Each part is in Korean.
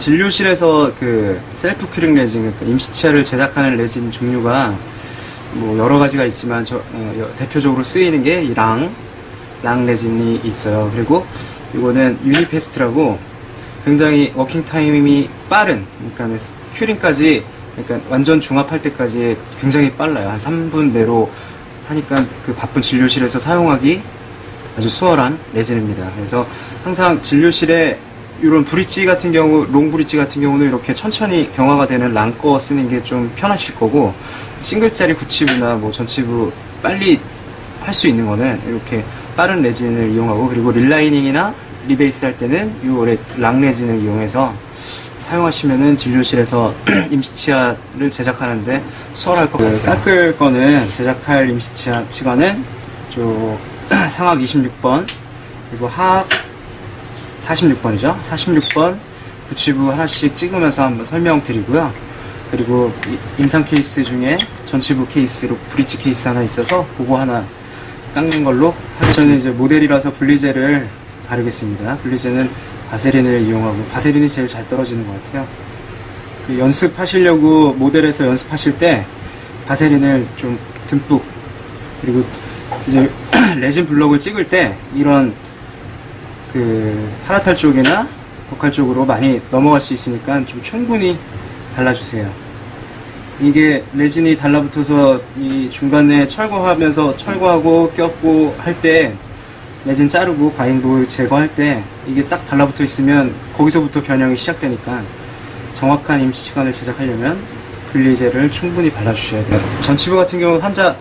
진료실에서 그 셀프 큐링 레진, 그러니까 임시치아를 제작하는 레진 종류가 뭐 여러 가지가 있지만 대표적으로 쓰이는 게 이 랑 레진이 있어요. 그리고 이거는 유니페스트라고 굉장히 워킹 타임이 빠른, 그러니까 큐링까지, 그러니까 완전 중합할 때까지 굉장히 빨라요. 한 3분 내로 하니까 그 바쁜 진료실에서 사용하기 아주 수월한 레진입니다. 그래서 항상 진료실에 이런 브릿지 같은 경우, 롱 브릿지 같은 경우는 이렇게 천천히 경화가 되는 랑 거 쓰는 게 좀 편하실 거고, 싱글짜리 구치부나 뭐 전치부 빨리 할 수 있는 거는 이렇게 빠른 레진을 이용하고, 그리고 릴라이닝이나 리베이스 할 때는 이 랑 레진을 이용해서 사용하시면은 진료실에서 임시치아를 제작하는데 수월할 것 같아요. 깎을 거는, 제작할 임시치아는 상악 26번, 그리고 하악 46번이죠. 46번 구치부 하나씩 찍으면서 한번 설명드리고요. 그리고 임상 케이스 중에 전치부 케이스로 브릿지 케이스 하나 있어서 그거 하나 깎는 걸로 하겠습니다. 저는 이제 모델이라서 분리제를 바르겠습니다. 분리제는 바세린을 이용하고, 바세린이 제일 잘 떨어지는 것 같아요. 연습하시려고 모델에서 연습하실 때 바세린을 좀 듬뿍, 그리고 이제 레진 블럭을 찍을 때 이런 파라탈 쪽이나 보칼 쪽으로 많이 넘어갈 수 있으니까 좀 충분히 발라주세요. 이게 레진이 달라붙어서 이 중간에 철거하고 꼈고 할 때, 레진 자르고 과잉부 제거할 때 이게 딱 달라붙어 있으면 거기서부터 변형이 시작되니까 정확한 임시치관을 제작하려면 분리제를 충분히 발라주셔야 돼요. 전치부 같은 경우 환자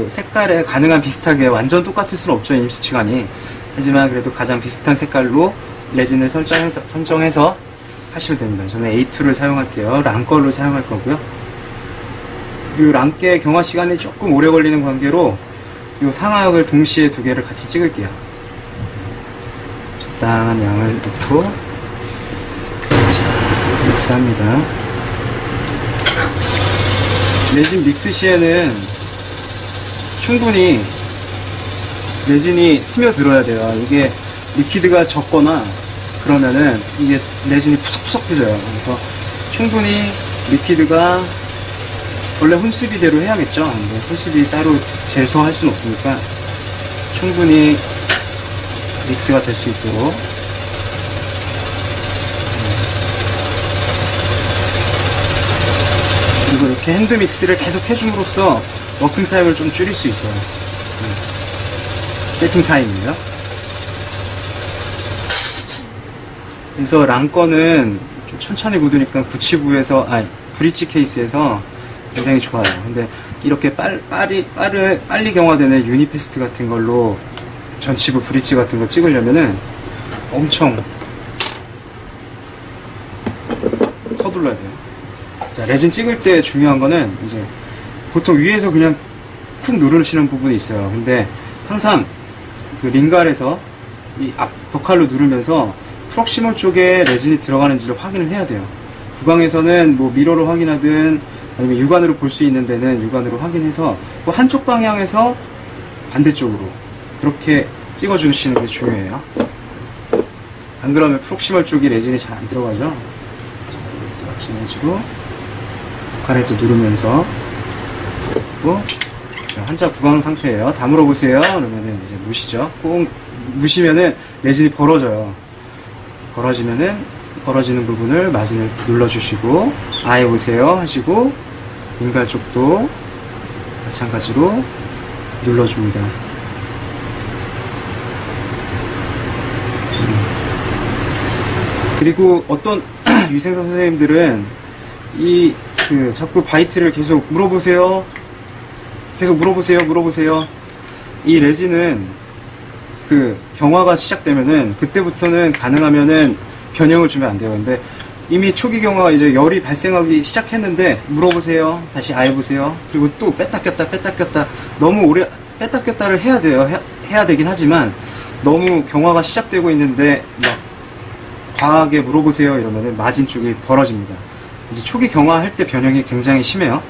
색깔에 가능한 비슷하게 완전 똑같을 수는 없죠, 임시치관이. 하지만 그래도 가장 비슷한 색깔로 레진을 선정해서 하시면 됩니다. 저는 A2를 사용할게요. 랑걸로 사용할 거고요. 이 랑깨 경화 시간이 조금 오래 걸리는 관계로 이 상악을 동시에 두 개를 같이 찍을게요. 적당한 양을 넣고, 자, 믹스합니다. 레진 믹스 시에는 충분히 레진이 스며들어야 돼요. 이게 리퀴드가 적거나 그러면은 이게 레진이 푸석푸석해져요. 그래서 충분히 리퀴드가, 원래 혼수비대로 해야겠죠. 근데 혼수비 따로 재서 할 수는 없으니까 충분히 믹스가 될 수 있도록. 그리고 이렇게 핸드 믹스를 계속 해줌으로써 워킹 타임을 좀 줄일 수 있어요. 세팅 타임이에요. 그래서 랑 거는 좀 천천히 굳으니까 구치부에서, 브릿지 케이스에서 굉장히 좋아요. 근데 이렇게 빨리 경화되는 유니페스트 같은 걸로 전치부 브릿지 같은 거 찍으려면은 엄청 서둘러야 돼요. 자, 레진 찍을 때 중요한 거는 이제 보통 위에서 그냥 쿡 누르시는 부분이 있어요. 근데 항상 링갈에서 이 앞 벽칼로 누르면서 프록시멀 쪽에 레진이 들어가는지를 확인을 해야 돼요. 구강에서는 뭐 미러로 확인하든 아니면 육안으로 볼 수 있는 데는 육안으로 확인해서 뭐 한쪽 방향에서 반대쪽으로 그렇게 찍어주시는 게 중요해요. 안 그러면 프록시멀 쪽이 레진이 잘 안 들어가죠. 마찬가지로 벽칼에서 누르면서 그리고 환자 구강 상태예요. 다 물어보세요. 그러면은 이제 무시죠. 꼭 무시면은 레진이 벌어져요. 벌어지는 부분을 마진을 눌러주시고, 아예 오세요 하시고, 인갈 쪽도 마찬가지로 눌러줍니다. 그리고 어떤 위생사 선생님들은 자꾸 바이트를 계속 물어보세요. 이 레진은 경화가 시작되면은 그때부터는 가능하면은 변형을 주면 안 돼요. 근데 이미 초기 경화가 이제 열이 발생하기 시작했는데 물어보세요. 다시 아예 보세요. 그리고 또 뺐다 꼈다 너무 오래 뺐다 꼈다를 해야 돼요. 해야 되긴 하지만 너무 경화가 시작되고 있는데 막 과하게 물어보세요 이러면은 마진 쪽이 벌어집니다. 이제 초기 경화할 때 변형이 굉장히 심해요.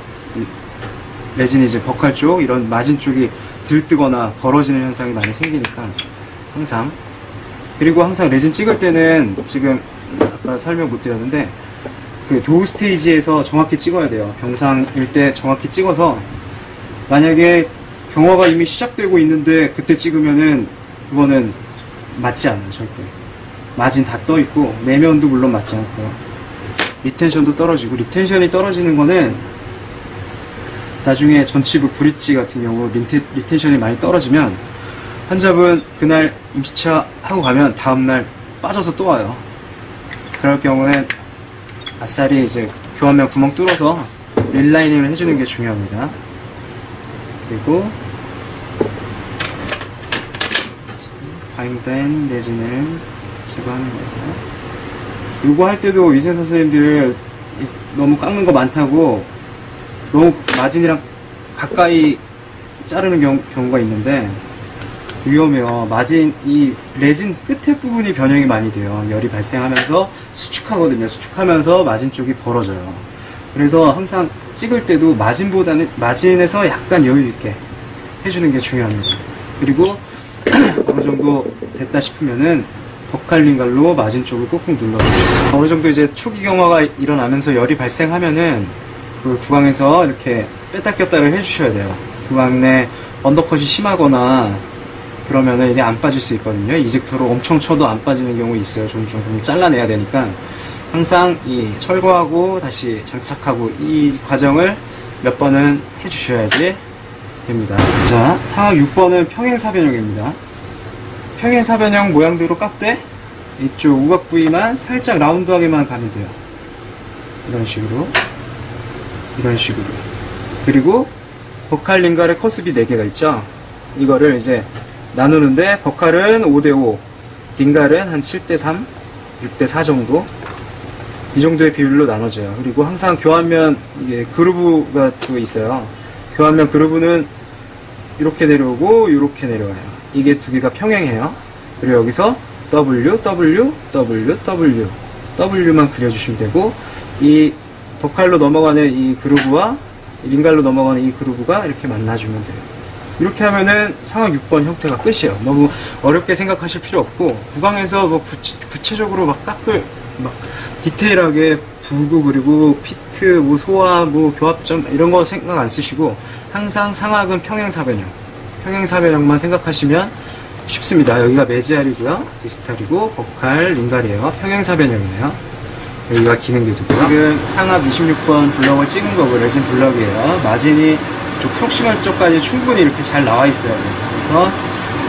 레진이 이제 버칼 쪽, 이런 마진 쪽이 들뜨거나 벌어지는 현상이 많이 생기니까 항상. 그리고 항상 레진 찍을 때는 지금 아까 설명 못 드렸는데, 그 도우 스테이지에서 정확히 찍어야 돼요. 병상일 때 정확히 찍어서, 만약에 경화가 이미 시작되고 있는데 그때 찍으면은 그거는 맞지 않아요, 절대. 마진 다 떠 있고 내면도 물론 맞지 않고요. 리텐션도 떨어지고, 리텐션이 떨어지는 거는 나중에 전치부 브릿지 같은 경우 리텐션이 많이 떨어지면 환자분 그날 임시차 하고 가면 다음날 빠져서 또 와요. 그럴 경우엔 아싸리 이제 교환면 구멍 뚫어서 릴라이닝을 해주는 게 중요합니다. 그리고 바잉된 레진을 제거하는 거예요. 요거 할 때도 위생 선생님들 너무 깎는 거 많다고 너무 마진이랑 가까이 자르는 경우가 있는데 위험해요. 마진, 이 레진 끝에 부분이 변형이 많이 돼요. 열이 발생하면서 수축하거든요. 수축하면서 마진 쪽이 벌어져요. 그래서 항상 찍을 때도 마진에서 약간 여유 있게 해주는 게 중요합니다. 그리고 어느 정도 됐다 싶으면은 버칼링갈로 마진 쪽을 꾹꾹 눌러주세요. 어느 정도 이제 초기 경화가 일어나면서 열이 발생하면은 그 구강에서 이렇게 뺐다 꼈다를 해주셔야 돼요. 구강 내 언더컷이 심하거나 그러면은 이게 안 빠질 수 있거든요. 이젝터로 엄청 쳐도 안 빠지는 경우 있어요. 종종. 그럼 잘라내야 되니까 항상 이 철거하고 다시 장착하고 이 과정을 몇 번은 해주셔야지 됩니다. 자, 상하 6번은 평행사변형입니다. 평행사변형 모양대로 깎되 이쪽 우각 부위만 살짝 라운드하게만 가면 돼요. 이런 식으로. 이런 식으로. 그리고 버칼 링갈의 커스비 4개가 있죠. 이거를 이제 나누는데 버칼은 5대5, 링갈은 한 7대3, 6대4 정도, 이 정도의 비율로 나눠져요. 그리고 항상 교환면 이게 그루브가 또 있어요. 교환면 그루브는 이렇게 내려오고 이렇게 내려와요. 이게 두 개가 평행해요. 그리고 여기서 W, W, W, W, W만 그려주시면 되고, 이 버칼로 넘어가는 이 그루브와 링갈로 넘어가는 이 그루브가 이렇게 만나주면 돼요. 이렇게 하면은 상하 6번 형태가 끝이에요. 너무 어렵게 생각하실 필요 없고, 구강에서 뭐 구체적으로 막 디테일하게 부구 그리고 피트, 뭐 소화, 뭐 교합점 이런 거 생각 안 쓰시고 항상 상악은 평행사변형만 생각하시면 쉽습니다. 여기가 메지알이고요, 디스탈이고 버칼, 링갈이에요. 평행사변형이에요. 여기가 기능계두고요. 지금 상압 26번 블럭을 찍은 거고 레진 블럭이에요. 마진이 쪽 프록시멀 쪽까지 충분히 이렇게 잘 나와 있어요. 그래서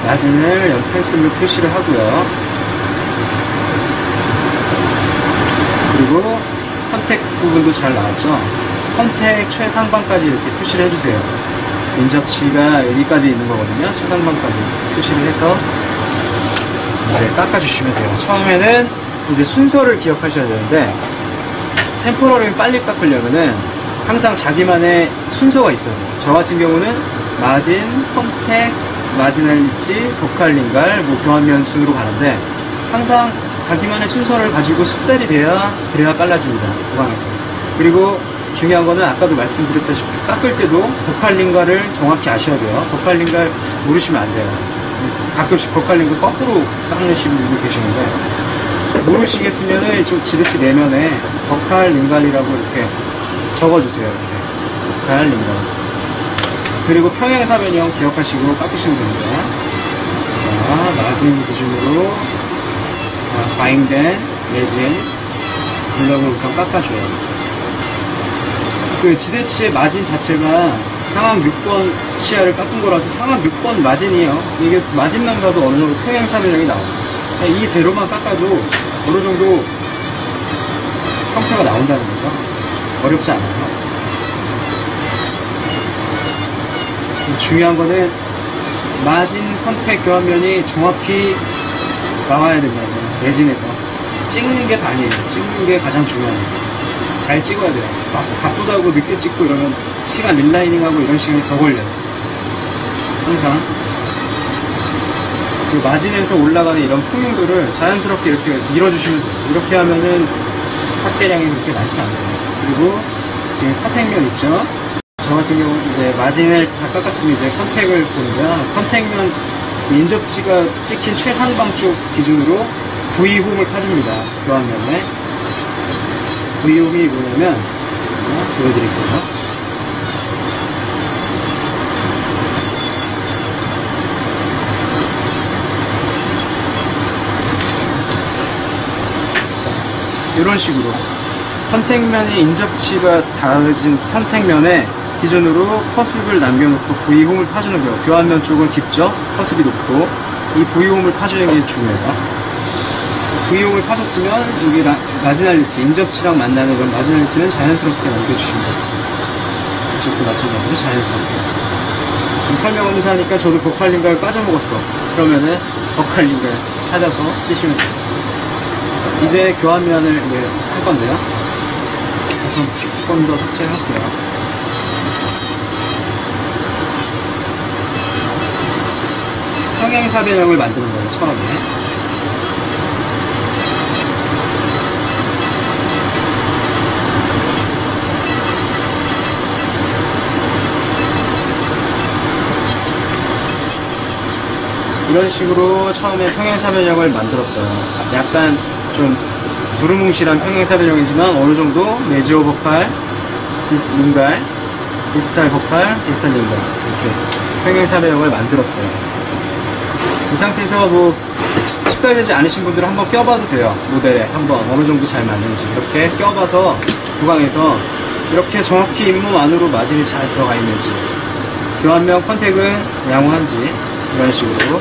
마진을 연펜슬로 표시를 하고요. 그리고 컨택 부분도 잘 나왔죠. 컨택 최상방까지 이렇게 표시를 해주세요. 인접치가 여기까지 있는 거거든요. 최상방까지 표시를 해서 이제 깎아주시면 돼요. 처음에는 이제 순서를 기억하셔야 되는데, 템포러링 빨리 깎으려면은 항상 자기만의 순서가 있어요. 저 같은 경우는 마진, 컨택, 마지널 리치, 버칼 링갈, 뭐 교환면 순으로 가는데 항상 자기만의 순서를 가지고 숙달이 그래야 빨라집니다. 구강에서. 그리고 중요한 거는 아까도 말씀드렸다시피 깎을 때도 버칼 링갈을 정확히 아셔야 돼요. 버칼 링갈 모르시면 안 돼요. 가끔씩 버칼 링갈 거꾸로 깎으시는 분도 계시는데, 모르시겠으면은 좀 지르치 내면에 버칼 링갈이라고 이렇게 적어주세요. 이렇게. 버칼 링갈. 그리고 평행사변형 기억하시고 깎으시면 됩니다. 자, 마진 기준으로 바잉된 레진 블럭을 우선 깎아줘요. 그 지대치의 마진 자체가 상악 6번 치아를 깎은 거라서 상악 6번 마진이에요. 이게 마진만 봐도 어느 정도 평행사변형이 나와요. 이대로만 깎아도 어느 정도 형태가 나온다는 거죠. 어렵지 않아요. 중요한 거는 마진 컨택 교환면이 정확히 나와야 된다는 거예요. 레진에서 찍는 게 다니에요. 찍는 게 가장 중요합니다. 잘 찍어야 돼요. 막 바쁘다고 늦게 찍고 이러면 시간 릴라이닝하고 이런 시간이 더 걸려요. 항상 그 마진에서 올라가는 이런 풍요도를 자연스럽게 이렇게 밀어주시면 돼요. 이렇게 하면은 삭제량이 그렇게 많지 않아요. 그리고 지금 컨택면 있죠? 저 같은 경우 이제 마진을 다 깎았으면 이제 컨택을 보는데요. 컨택면 인접치가 찍힌 최상방 쪽 기준으로 V홈을 파줍니다. 교환면에. V홈이 뭐냐면, 보여드릴게요. 이런 식으로 컨택면의 인접치가 닿아진 컨택면에 기준으로 커습을 남겨놓고 V홈을 파주는 거예요. 교환면 쪽은 깊죠? 커습이 높고 이 V홈을 파주는 게 중요해요. V홈을 파줬으면 여기 마지날 릿지, 인접치랑 만나는 건 마지날 릿지는 자연스럽게 남겨주시면 돼요. 이쪽도 마찬가지로 자연스럽게. 설명하면서 하니까 저도 버칼링가를 빠져먹었어. 그러면은 버칼링가를 찾아서 쓰시면 돼요. 이제 교환면을 할 건데요. 우선 조금 더 삭제할게요. 평행사변형을 만드는 거예요, 처음에. 이런 식으로 처음에 평행사변형을 만들었어요. 약간 좀 두루뭉실한 평행사변형이지만 어느 정도 메지오 버칼, 링갈, 디스탈 버칼, 디스탈 링갈 이렇게 평행사변형을 만들었어요. 이 상태에서 뭐 숙달되지 않으신 분들은 한번 껴봐도 돼요. 모델에 한번 어느 정도 잘 맞는지 이렇게 껴봐서 구강에서 이렇게 정확히 잇몸 안으로 마진이 잘 들어가 있는지, 교환면 컨택은 양호한지, 이런 식으로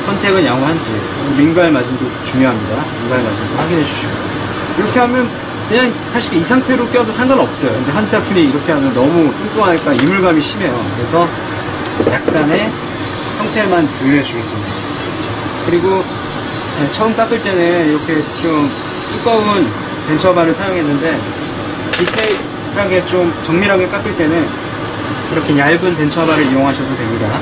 컨택은 양호한지, 링갈 마진도 중요합니다. 링갈 마진도 확인해 주시고, 이렇게 하면 그냥 사실 이 상태로 껴도 상관없어요. 근데 한 제품이 이렇게 하면 너무 뚱뚱하니까 이물감이 심해요. 그래서 약간의 형태만 조율해 주겠습니다. 그리고 처음 깎을 때는 이렇게 좀 두꺼운 벤처바를 사용했는데 디테일하게 좀 정밀하게 깎을 때는 이렇게 얇은 벤처바를 이용하셔도 됩니다.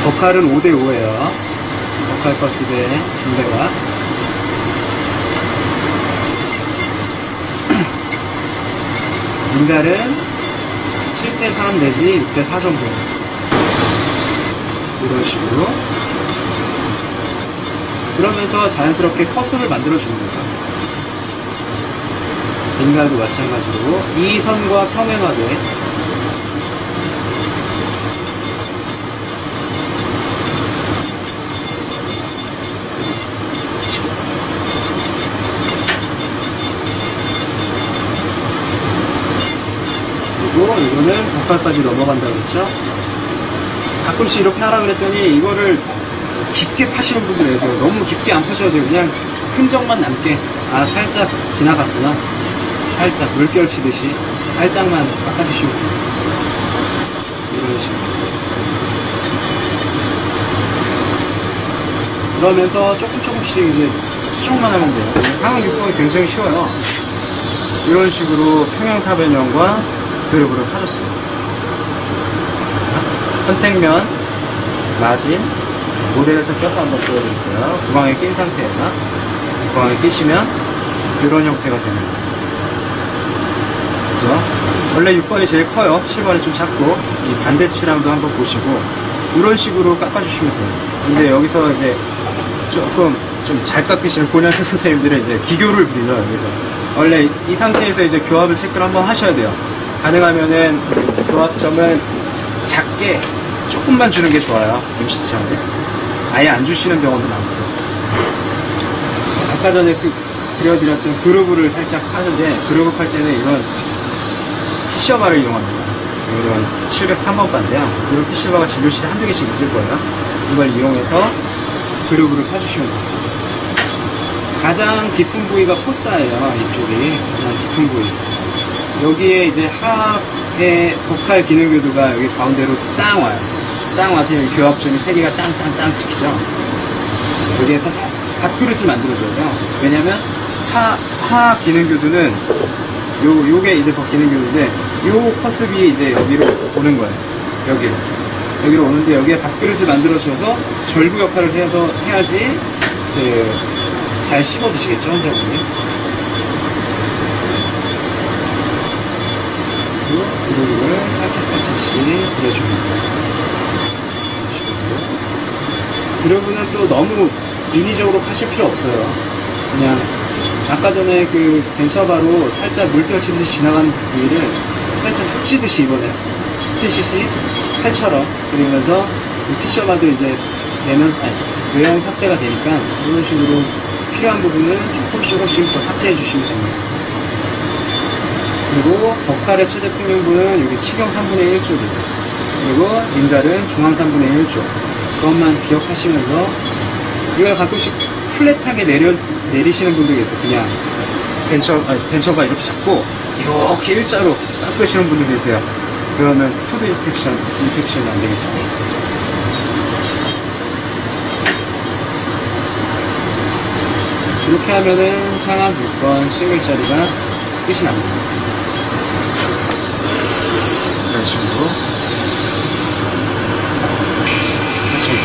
버칼은 5대5예요. 버칼 커스 대 중대각. 링갈은 7대3 내지 6대4 정도. 이런 식으로. 그러면서 자연스럽게 커스를 만들어주는 거죠. 링갈도 마찬가지로 이 선과 평행하게 이거는 버칼까지 넘어간다고 했죠. 가끔씩 이렇게 하라 그랬더니 이거를 깊게 파시는 분들이 계세요. 너무 깊게 안 파셔도 돼요. 그냥 흔적만 남게. 아, 살짝 지나갔구나. 살짝 물결 치듯이 살짝만 깎아주시고, 이런 식으로. 그러면서 조금씩 이제 수정만 하면 돼요. 상황 유통이 굉장히 쉬워요. 이런 식으로 평행사변형과 그룹으로 파줬어요. 자, 선택면, 마진, 모델에서 껴서 한번 보여드릴게요. 구강에 낀 상태에서 구강에 끼시면 이런 형태가 되는 거예요. 그죠? 원래 6번이 제일 커요. 7번이 좀 작고, 이 반대치랑도 한번 보시고, 이런 식으로 깎아주시면 돼요. 근데 여기서 이제 조금 좀 잘 깎으시는 고년생 선생님들은 이제 기교를 부리죠. 여기서 원래 이 상태에서 이제 교합을 체크를 한번 하셔야 돼요. 가능하면은 교합점은 작게 조금만 주는 게 좋아요. 임시치한테 아예 안 주시는 병원도 많고. 아까 전에 그려드렸던 그루브를 살짝 하는데, 그루브 할 때는 이런 피셔바를 이용합니다. 이런 703번 바인데요. 이런 피셔바가 진료실에 한두 개씩 있을 거예요. 이걸 이용해서 그루브를 파주시면 됩니다. 가장 깊은 부위가 포사예요. 이쪽이 가장 깊은 부위. 여기에 이제 하악의 버칼 기능교두가 여기 가운데로 땅 와요. 땅 와서 여기 교합점이 3개가 땅땅땅 찍히죠. 여기에서 밥그릇을 만들어줘야 돼요. 왜냐면 하악 기능교두는 요게 이제 기능교두인데, 요 커습이 이제 여기로 오는 거예요. 여기로 오는데, 여기에 밥그릇을 만들어줘서 절구 역할을 해야지 잘 씹어 드시겠죠, 환자분이. 그리고 살짝씩 그려줍니다. 여러분은 또 너무 인위적으로 파실 필요 없어요. 그냥 아까 전에 그 벤처바로 살짝 물결치듯이 지나간 부위를 살짝 스치듯이 이번에 스치듯이 칼처럼 그리면서 피셔봐도 이제 외형 삭제가 되니까 이런 식으로 필요한 부분은 조금씩 더 삭제해 주시면 됩니다. 그리고 버칼의 최대 평면부는 여기 치경 3분의 1쪽이고 그리고 링갈은 중앙 3분의 1쪽 그것만 기억하시면서 이걸 가끔씩 플랫하게 내리시는 분들이 있어요. 그냥 벤처바 이렇게 잡고 이렇게 일자로 깎으시는 분들이 계세요. 그러면 푸드 인펙션이 안 되겠죠. 이렇게 하면은 상하 물건 싱글자리가 끝이 납니다. 이런 식으로 하시면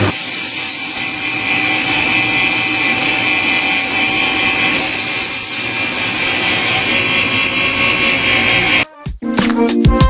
돼요.